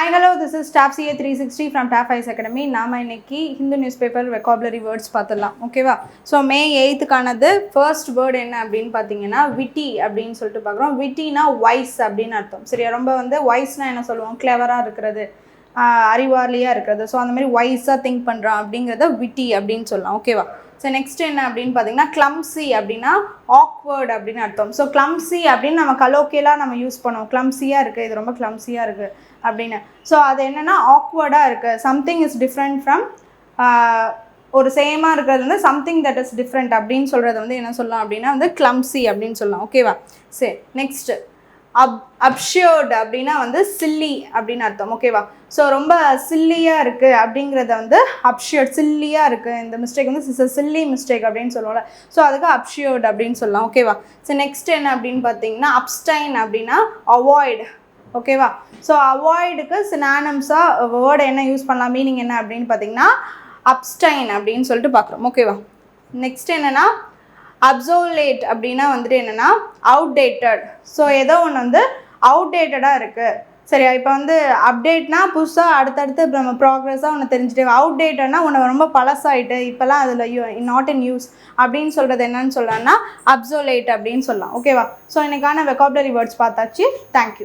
Hi, hello, this is Staff CA 360 from TAF ICE Academy. நாம இன்னைக்கு Hindu newspaper vocabulary words பார்த்தலாம். ஓகேவா? So மே 8th கானது first word என்ன அப்படின்னு பார்த்தீங்கன்னா witty அப்படின்னு சொல்லிட்டு பார்க்குறோம். wittyனா wise அப்படின்னு அர்த்தம். சரியா? ரொம்ப வந்து wiseனா என்ன சொல்லுவோம்? கிளவராக இருக்கிறது, அறிவாளியாக இருக்கிறது. ஸோ அந்த மாதிரி வைஸாக திங்க் பண்ணுறான் அப்படிங்கிறத witty அப்படின்னு சொல்லலாம். ஓகேவா? ஸோ நெக்ஸ்ட் என்ன அப்படின்னு பார்த்தீங்கன்னா clumsy அப்படின்னா awkward அப்படின்னு அர்த்தம். ஸோ clumsy அப்படின்னு நம்ம கலோக்கியலாக நம்ம யூஸ் பண்ணுவோம். clumsyயாக இருக்குது, இது ரொம்ப clumsyயாக இருக்குது அப்படின்னு. ஸோ அது என்னென்னா ஆக்வர்டாக இருக்குது, சம்திங் இஸ் டிஃப்ரெண்ட் ஃப்ரம் ஒரு சேமாக இருக்கிறது வந்து சம்திங் தட் இஸ் டிஃப்ரெண்ட் அப்படின்னு சொல்கிறது வந்து என்ன சொல்லலாம் அப்படின்னா வந்து clumsy அப்படின்னு சொல்லலாம். ஓகேவா? சரி, நெக்ஸ்ட்டு அப்ஷர்ட் அப்படின்னா வந்து சில்லி அப்படின்னு அர்த்தம். ஓகேவா? ஸோ ரொம்ப சில்லியாக இருக்குது அப்படிங்கிறத வந்து அப்ஷர்ட், சில்லியாக இருக்குது, இந்த மிஸ்டேக் வந்து சில்லி மிஸ்டேக் அப்படின்னு சொல்லுவோம்ல, ஸோ அதுக்கு அப்ஷர்ட் அப்படின்னு சொல்லலாம். ஓகேவா? ஸோ நெக்ஸ்ட் என்ன அப்படின்னு பார்த்தீங்கன்னா அப்ஸ்டைன் அப்படின்னா அவாய்ட். ஓகேவா? ஸோ அவாய்டுக்கு சினானிம்ஸாக வேர்டு என்ன யூஸ் பண்ணலாம், மீனிங் என்ன அப்படின்னு பார்த்தீங்கன்னா அப்ஸ்டைன் அப்படின்னு சொல்லிட்டு பார்க்குறோம். ஓகேவா? நெக்ஸ்ட் என்னென்னா அப்சோலேட் அப்படின்னா வந்துட்டு என்னென்னா அவுடேட்டட். ஸோ ஏதோ ஒன்று வந்து அவுடேட்டடாக இருக்குது. சரியா? இப்போ வந்து அப்டேட்னா புதுசாக அடுத்தடுத்து இப்போ நம்ம ப்ராக்ரெஸாக ஒன்று தெரிஞ்சுட்டு, அவுடேட்டட்னா ஒன்று ரொம்ப பழசாயிட்டு இப்போல்லாம் அதில் நாட் இன் யூஸ் அப்படின்னு சொல்கிறது என்னன்னு சொல்லலாம்னா அப்சோலேட் அப்படின்னு சொல்லலாம். ஓகேவா? ஸோ இன்றைக்கான வெக்காபுலரி வேர்ட்ஸ் பார்த்தாச்சு. தேங்க்யூ.